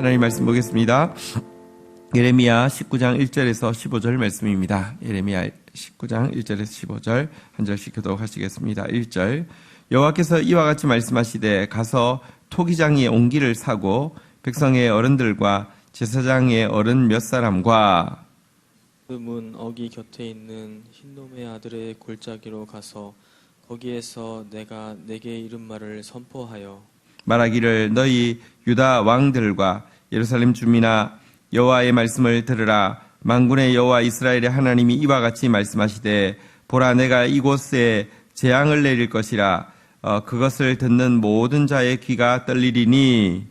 하나님 말씀 보겠습니다. 예레미야 19장 1절에서 15절 말씀입니다. 예레미야 19장 1절에서 15절 한 절씩 교독하시겠습니다. 1절 여호와께서 이와 같이 말씀하시되 가서 토기장이의 옹기를 사고 백성의 어른들과 제사장의 어른 몇 사람과 그 문 어기 곁에 있는 흰놈의 아들의 골짜기로 가서 거기에서 내가 내게 이른 말을 선포하여 말하기를 너희 유다 왕들과 예루살렘 주민아 여호와의 말씀을 들으라. 만군의 여호와 이스라엘의 하나님이 이와 같이 말씀하시되 보라 내가 이곳에 재앙을 내릴 것이라. 그것을 듣는 모든 자의 귀가 떨리리니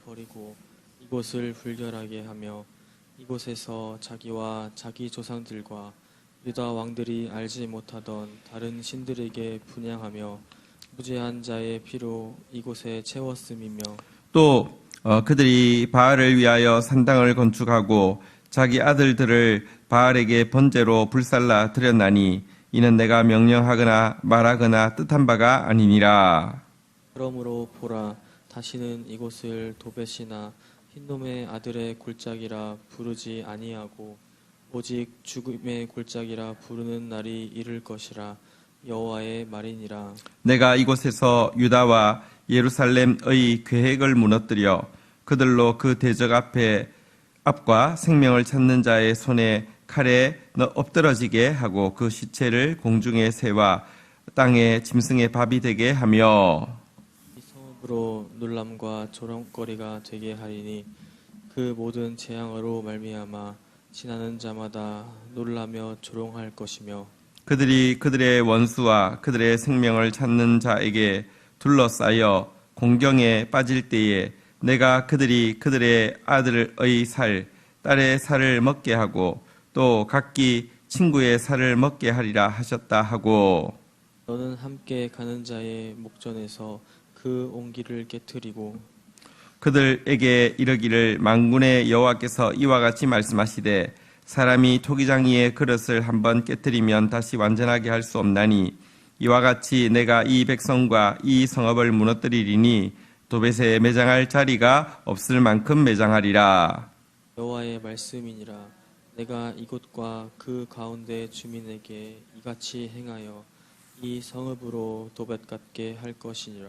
버리고 이곳을 불결하게 하며 이곳에서 자기와 자기 조상들과 유다 왕들이 알지 못하던 다른 신들에게 분향하며 무죄한 자의 피로 이곳에 채웠음이며 또 그들이 바알을 위하여 산당을 건축하고 자기 아들들을 바알에게 번제로 불살라 드렸나니 이는 내가 명령하거나 말하거나 뜻한 바가 아니니라. 그러므로 보라 다시는 이곳을 도벳이나 흰놈의 아들의 골짜기라 부르지 아니하고 오직 죽음의 골짜기라 부르는 날이 이를 것이라 여호와의 말이니라. 내가 이곳에서 유다와 예루살렘의 계획을 무너뜨려 그들로 그 대적 앞과 생명을 찾는 자의 손에 칼에 엎드러지게 하고 그 시체를 공중의 새와 땅의 짐승의 밥이 되게 하며 이 성읍으로 놀람과 조롱거리가 되게 하리니 그 모든 재앙으로 말미암아 지나는 자마다 놀라며 조롱할 것이며 그들이 그들의 원수와 그들의 생명을 찾는 자에게 둘러싸여 공경에 빠질 때에 내가 그들이 그들의 아들의 살, 딸의 살을 먹게 하고 또 각기 친구의 살을 먹게 하리라 하셨다 하고 너는 함께 가는 자의 목전에서 그 옹기를 깨트리고 그들에게 이르기를 만군의 여호와께서 이와 같이 말씀하시되 사람이 토기장이의 그릇을 한번 깨뜨리면 다시 완전하게 할 수 없나니 이와 같이 내가 이 백성과 이 성읍을 무너뜨리리니 도벳에 매장할 자리가 없을 만큼 매장하리라. 여호와의 말씀이니라. 내가 이곳과 그 가운데 주민에게 이같이 행하여 이 성읍으로 도벳 같게 할 것이니라.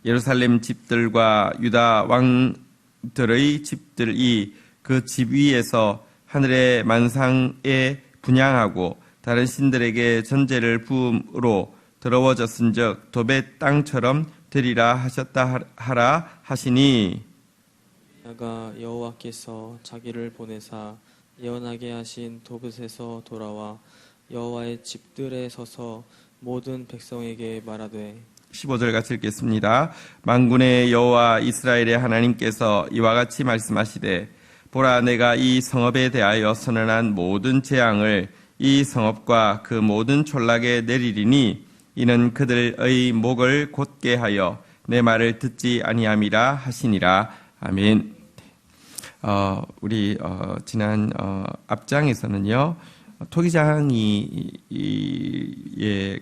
예루살렘 집들과 유다 왕들의 집들이 그 집 위에서 하늘의 만상에 분향하고 다른 신들에게 전제를 부음으로 더러워졌은즉 도벳 땅처럼 되리라 하셨다 하라 하시니 내가 여호와께서 자기를 보내사 예언하게 하신 도벳에서 돌아와 여호와의 집들에 서서 모든 백성에게 말하되 15절 같이 읽겠습니다. 만군의 여호와 이스라엘의 하나님께서 이와 같이 말씀하시되 보라 내가 이 성읍에 대하여 선언한 모든 재앙을 이 성읍과 그 모든 촌락에 내리리니 이는 그들의 목을 곧게 하여 내 말을 듣지 아니함이라 하시니라. 아멘. 우리 지난 앞장에서는요 토기장이의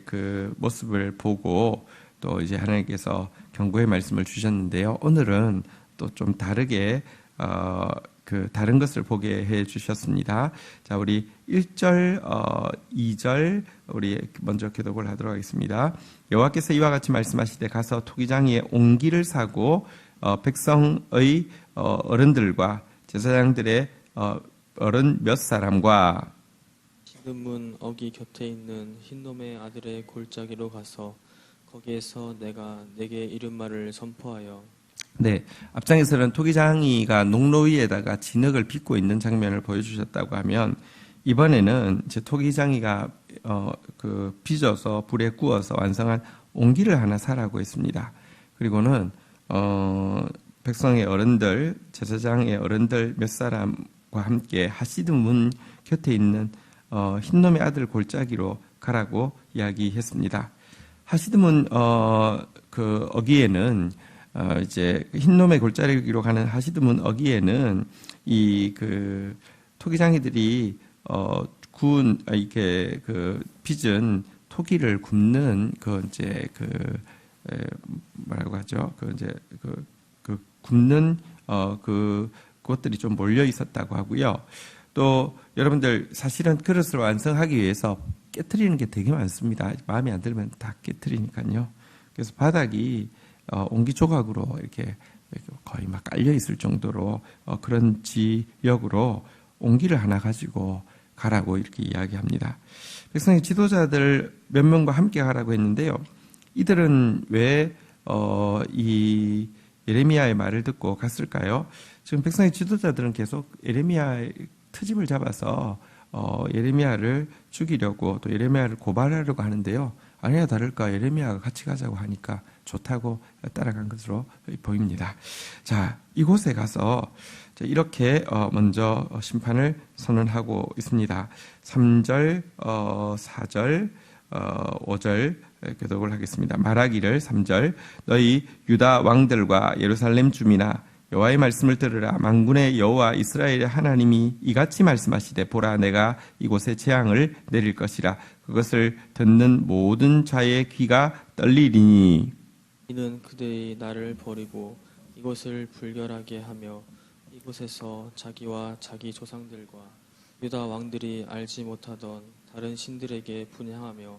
그 모습을 보고 또 이제 하나님께서 경고의 말씀을 주셨는데요. 오늘은 또 좀 다르게 그 다른 것을 보게 해 주셨습니다. 자, 우리 1절, 2절 우리 먼저 교독을 하도록 하겠습니다. 여호와께서 이와 같이 말씀하시되 가서 토기장이의 옹기를 사고 백성의 어른들과 제사장들의 어른 몇 사람과 지금은 어기 곁에 있는 흰놈의 아들의 골짜기로 가서 거기에서 내가 내게 이른 말을 선포하여 네, 앞장에서는 토기장이가 농로 위에다가 진흙을 빚고 있는 장면을 보여주셨다고 하면 이번에는 이제 토기장이가 그 빚어서 불에 구워서 완성한 옹기를 하나 사라고 했습니다. 그리고는 백성의 어른들, 제사장의 어른들 몇 사람과 함께 하시드 문 곁에 있는 흰놈의 아들 골짜기로 가라고 이야기했습니다. 하시드 문 그 어기에는 이제 흰놈의 골짜기로 가는 하시드문 어기에는 이 그 토기장이들이 이렇게 그 빚은 토기를 굽는 그 이제 그 뭐라고 하죠? 그 이제 그 굽는 그것들이 좀 몰려 있었다고 하고요. 또 여러분들 사실은 그릇을 완성하기 위해서 깨트리는 게 되게 많습니다. 마음에 안 들면 다 깨트리니까요. 그래서 바닥이 옹기 조각으로 이렇게 거의 막 깔려 있을 정도로 그런 지역으로 옹기를 하나 가지고 가라고 이렇게 이야기합니다. 백성의 지도자들 몇 명과 함께 가라고 했는데요. 이들은 왜 이 예레미야의 말을 듣고 갔을까요? 지금 백성의 지도자들은 계속 예레미야의 트집을 잡아서 예레미야를 죽이려고 또 예레미야를 고발하려고 하는데요. 아니나 다를까 예레미야가 같이 가자고 하니까 좋다고 따라간 것으로 보입니다. 자, 이곳에 가서 이렇게 먼저 심판을 선언하고 있습니다. 3절, 4절, 5절 교독을 하겠습니다. 말하기를 3절 너희 유다 왕들과 예루살렘 주민아 여호와의 말씀을 들으라. 만군의 여호와 이스라엘의 하나님이 이같이 말씀하시되 보라 내가 이곳에 재앙을 내릴 것이라. 그것을 듣는 모든 자의 귀가 떨리리니 이는 그들이 나를 버리고 이곳을 불결하게 하며 이곳에서 자기와 자기 조상들과 유다 왕들이 알지 못하던 다른 신들에게 분향하며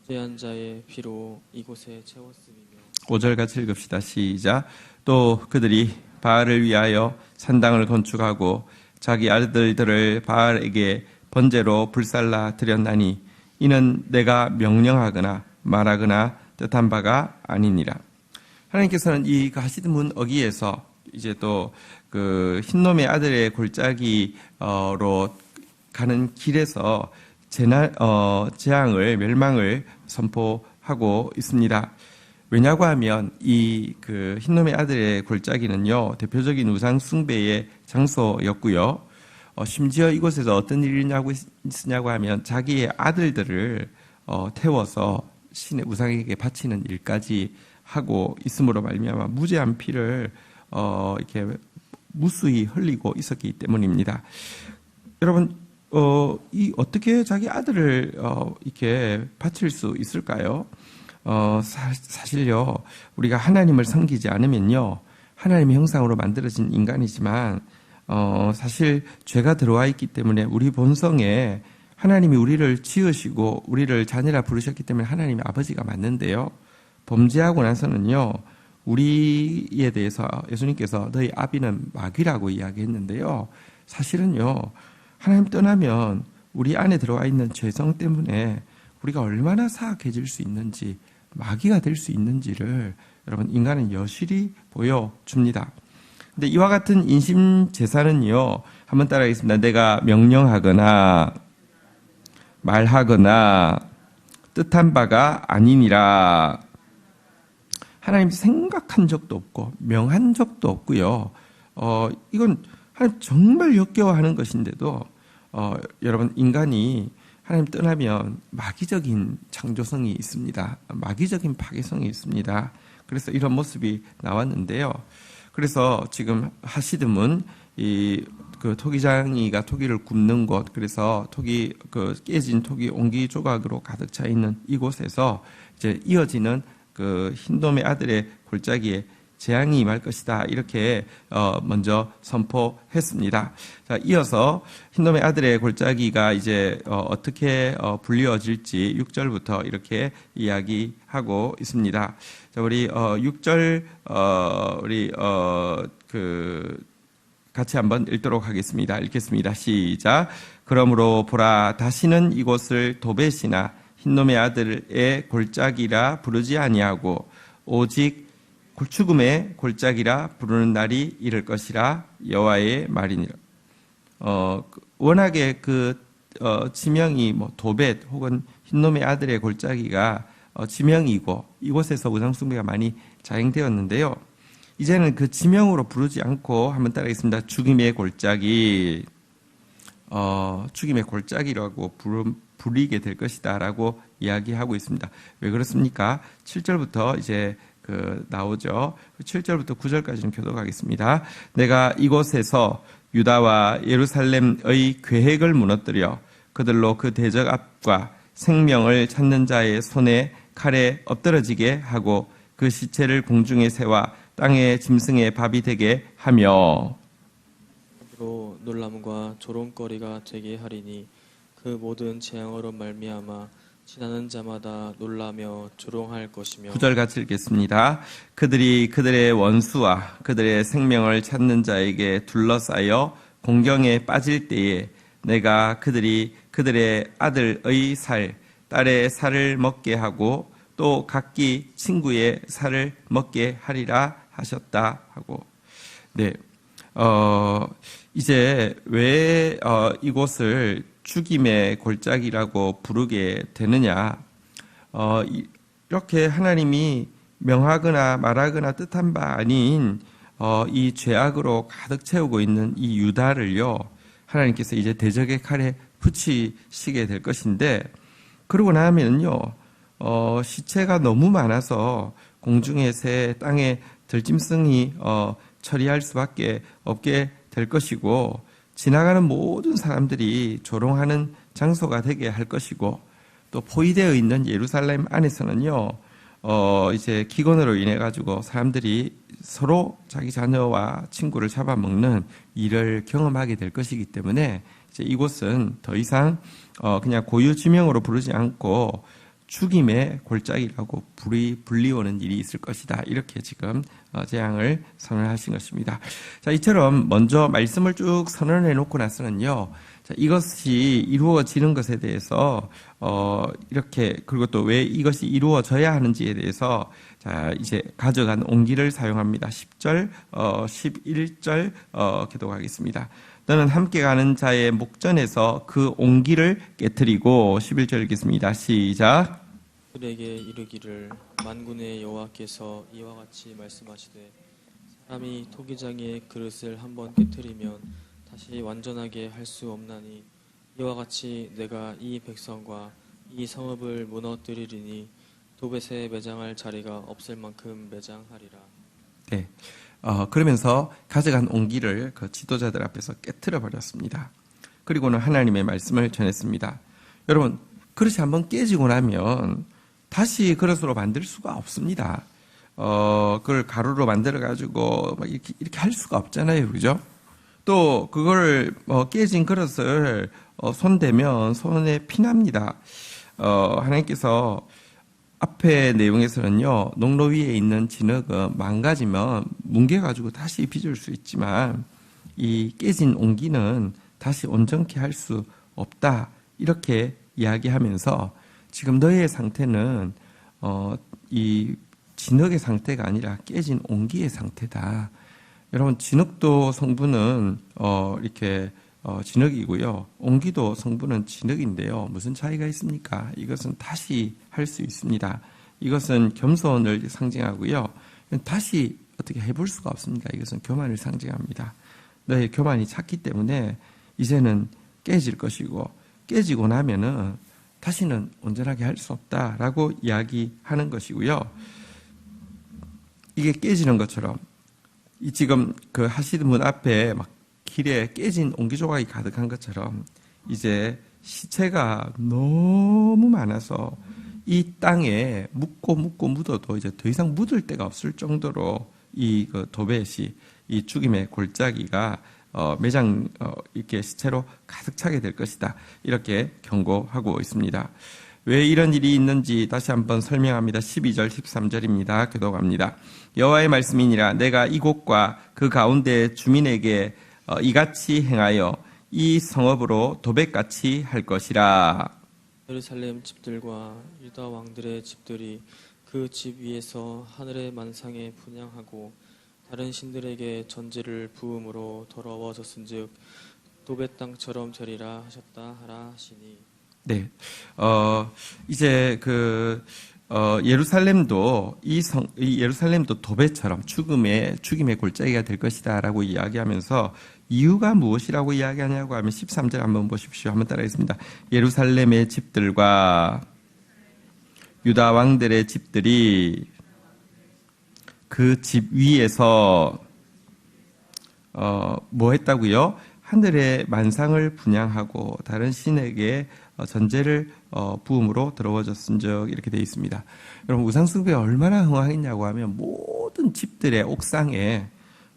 무죄한 자의 피로 이곳에 채웠음이며 5절 같이 읽읍시다. 시작. 또 그들이 바알을 위하여 산당을 건축하고 자기 아들들을 바알에게 번제로 불살라 드렸나니 이는 내가 명령하거나 말하거나 뜻한 바가 아니니라. 하나님께서는 이 가시드문 어기에서 이제 또 그 흰놈의 아들의 골짜기로 가는 길에서 재앙을 멸망을 선포하고 있습니다. 왜냐고 하면 이 그 흰놈의 아들의 골짜기는요 대표적인 우상 숭배의 장소였고요. 심지어 이곳에서 어떤 일이 있으냐고 하면 자기의 아들들을 태워서 신의 우상에게 바치는 일까지 하고 있음으로 말미암아 무죄한 피를 이렇게 무수히 흘리고 있었기 때문입니다. 여러분 어떻게 자기 아들을 이렇게 바칠 수 있을까요? 사실요, 우리가 하나님을 섬기지 않으면요, 하나님의 형상으로 만들어진 인간이지만, 사실 죄가 들어와 있기 때문에 우리 본성에 하나님이 우리를 지으시고 우리를 자녀라 부르셨기 때문에 하나님의 아버지가 맞는데요, 범죄하고 나서는요, 우리에 대해서 예수님께서 너희 아비는 마귀라고 이야기했는데요, 사실은요, 하나님 떠나면 우리 안에 들어와 있는 죄성 때문에 우리가 얼마나 사악해질 수 있는지, 마귀가 될 수 있는지를 여러분 인간은 여실히 보여줍니다. 근데 이와 같은 인심 제사는요, 한번 따라하겠습니다. 내가 명령하거나 말하거나 뜻한 바가 아니니라. 하나님 생각한 적도 없고 명한 적도 없고요. 이건 하나님 정말 역겨워하는 것인데도 여러분 인간이 하나님 떠나면 마귀적인 창조성이 있습니다. 마귀적인 파괴성이 있습니다. 그래서 이런 모습이 나왔는데요. 그래서 지금 하시듬은 그 토기장이가 토기를 굽는 곳, 그래서 깨진 토기 옹기 조각으로 가득 차 있는 이곳에서 이제 이어지는 그 흰돔의 아들의 골짜기에 재앙이 임할 것이다. 이렇게 먼저 선포했습니다. 자, 이어서 흰놈의 아들의 골짜기가 이제 어떻게 불리어질지 6절부터 이렇게 이야기하고 있습니다. 자, 우리 6절 우리 같이 한번 읽도록 하겠습니다. 읽겠습니다. 시작. 그러므로 보라 다시는 이곳을 도벳이나 흰놈의 아들의 골짜기라 부르지 아니하고 오직 죽음의 골짜기라 부르는 날이 이를 것이라 여호와의 말이니라. 워낙에 그 지명이 뭐 도벳 혹은 흰놈의 아들의 골짜기가 지명이고 이곳에서 우상숭배가 많이 자행되었는데요. 이제는 그 지명으로 부르지 않고 한번 따라하겠습니다. 죽음의 골짜기, 죽음의 골짜기라고 부르게 될 것이다라고 이야기하고 있습니다. 왜 그렇습니까? 7절부터 이제 나오죠. 7절부터 9절까지는 교독하겠습니다. 내가 이곳에서 유다와 예루살렘의 계획을 무너뜨려 그들로 그 대적 앞과 생명을 찾는 자의 손에 칼에 엎드러지게 하고 그 시체를 공중에 세워 땅의 짐승의 밥이 되게 하며 로 놀람과 조롱거리가 되게 하리니 그 모든 재앙으로 말미암아 지나는 자마다 놀라며 조롱할 것이며 9절 같이 읽겠습니다. 그들이 그들의 원수와 그들의 생명을 찾는 자에게 둘러싸여 공경에 빠질 때에 내가 그들이 그들의 아들의 살, 딸의 살을 먹게 하고 또 각기 친구의 살을 먹게 하리라 하셨다 하고 네. 이제 왜 이곳을 죽임의 골짜기라고 부르게 되느냐? 이렇게 하나님이 명하거나 말하거나 뜻한 바 아닌 이 죄악으로 가득 채우고 있는 이 유다를요, 하나님께서 이제 대적의 칼에 붙이시게 될 것인데, 그러고 나면요, 시체가 너무 많아서 공중의 새, 땅의 들짐승이 처리할 수밖에 없게 될 것이고, 지나가는 모든 사람들이 조롱하는 장소가 되게 할 것이고, 또 포위되어 있는 예루살렘 안에서는요, 이제 기근으로 인해 가지고 사람들이 서로 자기 자녀와 친구를 잡아먹는 일을 경험하게 될 것이기 때문에 이제 이곳은 더 이상 그냥 고유 지명으로 부르지 않고 죽임의 골짜기라고 불리우는 일이 있을 것이다. 이렇게 지금 재앙을 선언하신 것입니다. 자, 이처럼 먼저 말씀을 쭉 선언해 놓고 나서는요, 자, 이것이 이루어지는 것에 대해서 이렇게, 그리고 또 왜 이것이 이루어져야 하는지에 대해서 자, 이제 가져간 옹기를 사용합니다. 10절, 11절 교독하겠습니다. 너는 함께 가는 자의 목전에서 그 옹기를 깨뜨리고 11절 읽겠습니다. 시작. 그들에게 이르기를 만군의 여호와께서 이와 같이 말씀하시되 사람이 토기장의 그릇을 한번 깨뜨리면 다시 완전하게 할 수 없나니 이와 같이 내가 이 백성과 이 성읍을 무너뜨리리니 도벳에 매장할 자리가 없을 만큼 매장하리라. 네. 그러면서 가져간 옹기를 그 지도자들 앞에서 깨트려 버렸습니다. 그리고는 하나님의 말씀을 전했습니다. 여러분, 그릇이 한번 깨지고 나면 다시 그릇으로 만들 수가 없습니다. 그걸 가루로 만들어 가지고 이렇게 할 수가 없잖아요, 그죠? 또 그걸 깨진 그릇을 손대면 손에 피납니다. 하나님께서 앞에 내용에서는요, 농로 위에 있는 진흙은 망가지면 뭉개가지고 다시 빚을 수 있지만 이 깨진 옹기는 다시 온전케 할 수 없다. 이렇게 이야기하면서 지금 너의 상태는 이 진흙의 상태가 아니라 깨진 옹기의 상태다. 여러분, 진흙도 성분은 이렇게 진흙이고요. 옹기도 성분은 진흙인데요. 무슨 차이가 있습니까? 이것은 다시 할 수 있습니다. 이것은 겸손을 상징하고요. 다시 어떻게 해볼 수가 없습니다. 이것은 교만을 상징합니다. 너의 교만이 찼기 때문에 이제는 깨질 것이고, 깨지고 나면은 다시는 온전하게 할 수 없다라고 이야기하는 것이고요. 이게 깨지는 것처럼 이 지금 그 하시드 문 앞에 막 길에 깨진 옹기 조각이 가득한 것처럼 이제 시체가 너무 많아서 이 땅에 묻고 묻어도 이제 더 이상 묻을 데가 없을 정도로 이 그 도벳이 이 죽임의 골짜기가 매장 이렇게 시체로 가득 차게 될 것이다. 이렇게 경고하고 있습니다. 왜 이런 일이 있는지 다시 한번 설명합니다. 12절, 13절입니다. 교독합니다. 여호와의 말씀이니라 내가 이곳과 그 가운데 주민에게 이같이 행하여 이 성읍으로 도벳같이 할 것이라. 예루살렘 집들과 유다 왕들의 집들이 그 집 위에서 하늘의 만상에 분향하고 다른 신들에게 전제를 부음으로 더러워졌은즉 도벳 땅처럼 되리라 하셨다 하라 하시니. 네, 이제 예루살렘도 예루살렘도 도벳처럼 죽임의 골짜기가 될 것이다라고 이야기하면서 이유가 무엇이라고 이야기하냐고 하면 13절 한번 보십시오. 한번 따라하겠습니다. 예루살렘의 집들과 유다 왕들의 집들이 그 집 위에서 뭐 했다고요? 하늘의 만상을 분향하고 다른 신에게 전제를 부음으로 더러워졌은즉 이렇게 되어 있습니다. 여러분, 우상숭배에 얼마나 흥황했냐고 하면 모든 집들의 옥상에,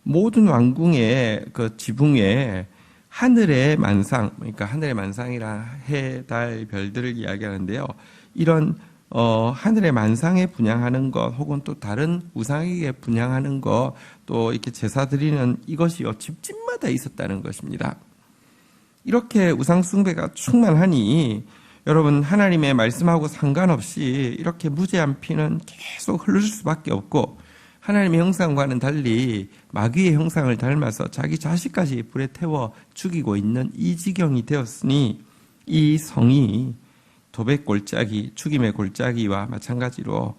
모든 왕궁의 그 지붕에 하늘의 만상, 그러니까 하늘의 만상이란 해, 달, 별들을 이야기하는데요. 이런 하늘의 만상에 분향하는 것, 혹은 또 다른 우상에게 분향하는 것, 또 이렇게 제사 드리는 이것이요, 집집마다 있었다는 것입니다. 이렇게 우상 숭배가 충만하니 여러분, 하나님의 말씀하고 상관없이 이렇게 무죄한 피는 계속 흐를 수밖에 없고, 하나님의 형상과는 달리 마귀의 형상을 닮아서 자기 자식까지 불에 태워 죽이고 있는 이 지경이 되었으니, 이 성이 도백 골짜기, 죽임의 골짜기와 마찬가지로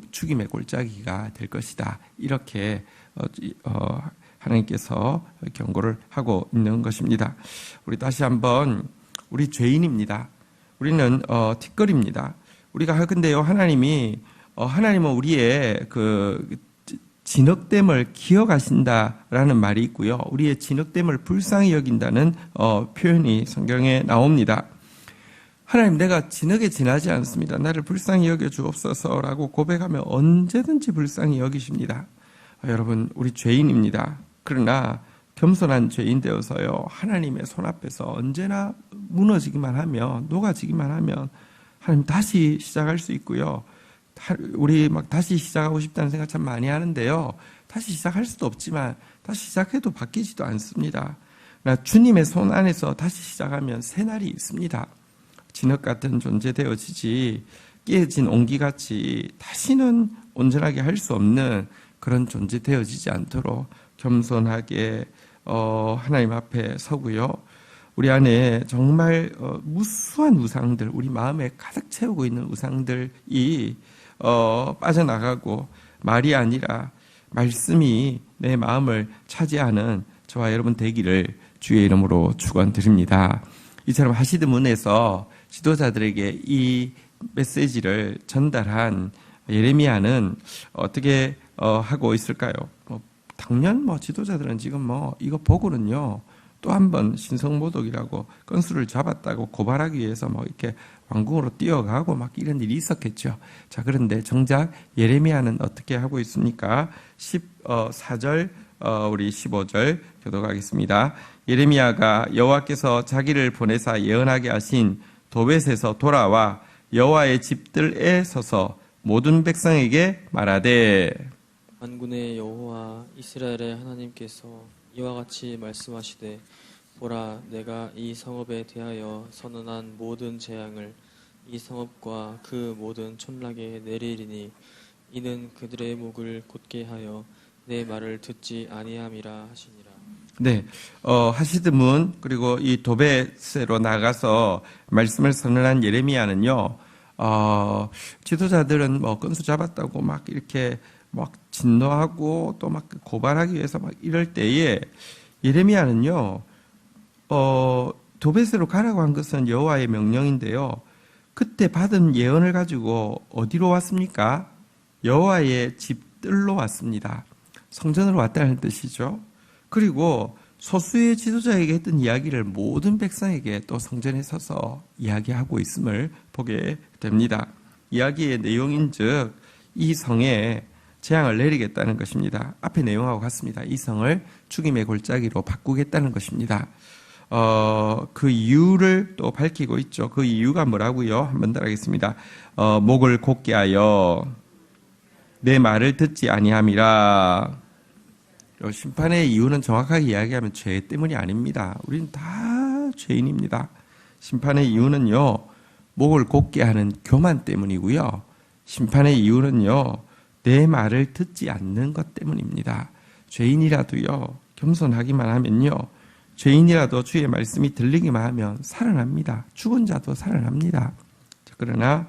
죽임의 골짜기가 될 것이다. 이렇게 하나님께서 경고를 하고 있는 것입니다. 우리 다시 한번, 우리 죄인입니다. 우리는 티끌입니다. 우리가 근데요, 하나님은 우리의 그 진흙됨을 기억하신다라는 말이 있고요, 우리의 진흙됨을 불쌍히 여긴다는 표현이 성경에 나옵니다. 하나님, 내가 진흙에 지나지 않습니다. 나를 불쌍히 여겨 주옵소서라고 고백하면 언제든지 불쌍히 여기십니다. 여러분, 우리 죄인입니다. 그러나 겸손한 죄인 되어서요, 하나님의 손앞에서 언제나 무너지기만 하면, 녹아지기만 하면 하나님 다시 시작할 수 있고요. 우리 막 다시 시작하고 싶다는 생각 참 많이 하는데요, 다시 시작할 수도 없지만 다시 시작해도 바뀌지도 않습니다. 그러나 주님의 손 안에서 다시 시작하면 새 날이 있습니다. 진흙 같은 존재 되어지지, 깨진 옹기같이 다시는 온전하게 할 수 없는 그런 존재 되어지지 않도록 겸손하게 하나님 앞에 서고요, 우리 안에 정말 무수한 우상들, 우리 마음에 가득 채우고 있는 우상들이 빠져나가고, 말이 아니라 말씀이 내 마음을 차지하는 저와 여러분 되기를 주의 이름으로 축원드립니다. 이처럼 하시드문에서 지도자들에게 이 메시지를 전달한 예레미야는 어떻게 하고 있을까요? 당연 지도자들은 지금 이거 보고는요, 또 한 번 신성모독이라고 건수를 잡았다고 고발하기 위해서 이렇게 왕궁으로 뛰어가고 막 이런 일이 있었겠죠. 자, 그런데 정작 예레미야는 어떻게 하고 있습니까? 14절, 우리 15절 교독하겠습니다. 예레미야가 여호와께서 자기를 보내사 예언하게 하신 도벳에서 돌아와 여호와의 집들에 서서 모든 백성에게 말하되, 만군의 여호와 이스라엘의 하나님께서 이와 같이 말씀하시되, 보라, 내가 이 성읍에 대하여 선언한 모든 재앙을 이 성읍과 그 모든 촌락에 내리리니 이는 그들의 목을 곧게 하여 내 말을 듣지 아니함이라 하시니라. 네, 하시드문, 그리고 이 도벳으로 나가서 말씀을 선언한 예레미야는요, 지도자들은 건수 잡았다고 막 이렇게 막 진노하고 또 막 고발하기 위해서 막 이럴 때에, 예레미야는요, 도벳으로 가라고 한 것은 여호와의 명령인데요, 그때 받은 예언을 가지고 어디로 왔습니까? 여호와의 집들로 왔습니다. 성전으로 왔다는 뜻이죠. 그리고 소수의 지도자에게 했던 이야기를 모든 백성에게 또 성전에 서서 이야기하고 있음을 보게 됩니다. 이야기의 내용인즉 이 성에 재앙을 내리겠다는 것입니다. 앞에 내용하고 같습니다. 이 성을 죽임의 골짜기로 바꾸겠다는 것입니다. 그 이유를 또 밝히고 있죠. 그 이유가 뭐라고요? 한번 더 하겠습니다. 목을 곧게 하여 내 말을 듣지 아니함이라. 심판의 이유는 정확하게 이야기하면 죄 때문이 아닙니다. 우리는 다 죄인입니다. 심판의 이유는요, 목을 곧게 하는 교만 때문이고요, 심판의 이유는요, 내 말을 듣지 않는 것 때문입니다. 죄인이라도요, 겸손하기만 하면요, 죄인이라도 주의 말씀이 들리기만 하면 살아납니다. 죽은 자도 살아납니다. 그러나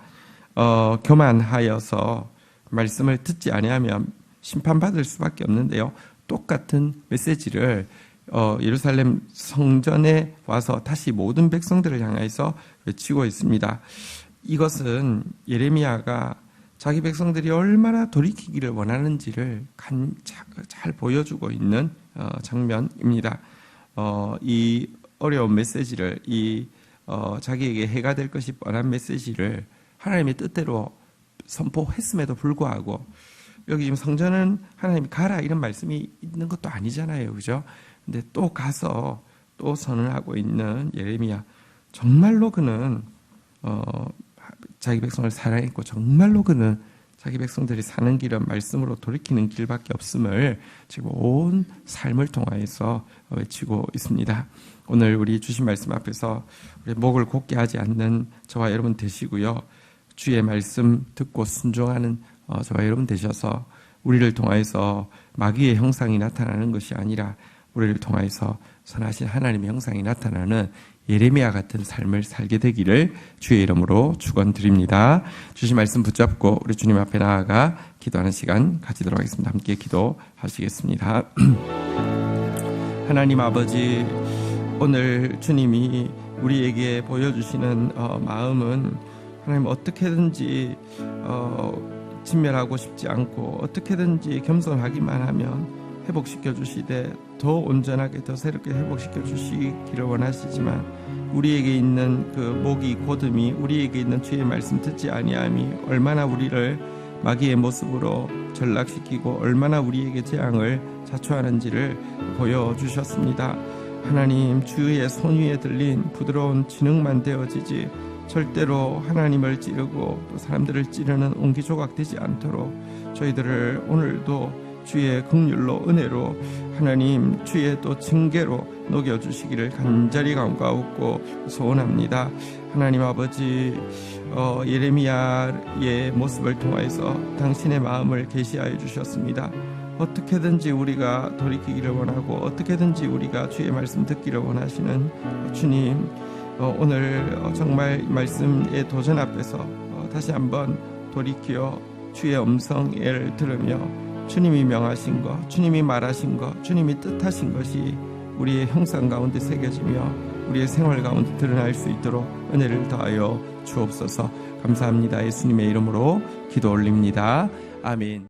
교만하여서 말씀을 듣지 아니하면 심판받을 수밖에 없는데요, 똑같은 메시지를 예루살렘 성전에 와서 다시 모든 백성들을 향해서 외치고 있습니다. 이것은 예레미야가 자기 백성들이 얼마나 돌이키기를 원하는지를 잘 보여주고 있는 장면입니다. 이 어려운 메시지를, 자기에게 해가 될 것이 뻔한 메시지를 하나님의 뜻대로 선포했음에도 불구하고 여기 지금 성전은 하나님이 가라 이런 말씀이 있는 것도 아니잖아요, 그죠? 근데 또 가서 또 선언하고 있는 예레미야, 정말로 그는 자기 백성을 사랑했고 정말로 그는 자기 백성들이 사는 길은 말씀으로 돌이키는 길밖에 없음을 지금 온 삶을 통하여서 외치고 있습니다. 오늘 우리 주신 말씀 앞에서 우리 목을 곧게 하지 않는 저와 여러분 되시고요. 주의 말씀 듣고 순종하는 저와 여러분 되셔서 우리를 통하여서 마귀의 형상이 나타나는 것이 아니라 우리를 통하여서 선하신 하나님의 형상이 나타나는 예레미야 같은 삶을 살게 되기를 주의 이름으로 축원드립니다. 주신 말씀 붙잡고 우리 주님 앞에 나아가 기도하는 시간 가지도록 하겠습니다. 함께 기도하시겠습니다. 하나님 아버지, 오늘 주님이 우리에게 보여주시는 마음은 하나님 어떻게든지 진멸하고 싶지 않고 어떻게든지 겸손하기만 하면 회복시켜 주시되 더 온전하게 더 새롭게 회복시켜 주시기를 원하시지만 우리에게 있는 그 목이 고듬이 우리에게 있는 주의 말씀 듣지 아니함이 얼마나 우리를 마귀의 모습으로 전락시키고 얼마나 우리에게 재앙을 자초하는지를 보여주셨습니다. 하나님, 주의 손 위에 들린 부드러운 진흙만 되어지지 절대로 하나님을 찌르고 또 사람들을 찌르는 옹기조각 되지 않도록 저희들을 오늘도 주의 긍휼로 은혜로 하나님 주의 또 징계로 녹여주시기를 간절히 간구하고 소원합니다. 하나님 아버지, 예레미야의 모습을 통해서 당신의 마음을 계시하여 주셨습니다. 어떻게든지 우리가 돌이키기를 원하고 어떻게든지 우리가 주의 말씀 듣기를 원하시는 주님, 오늘 정말 말씀의 도전 앞에서 다시 한번 돌이켜 주의 음성을 들으며 주님이 명하신 것, 주님이 말하신 것, 주님이 뜻하신 것이 우리의 형상 가운데 새겨지며 우리의 생활 가운데 드러날 수 있도록 은혜를 더하여 주옵소서. 감사합니다. 예수님의 이름으로 기도 올립니다. 아멘.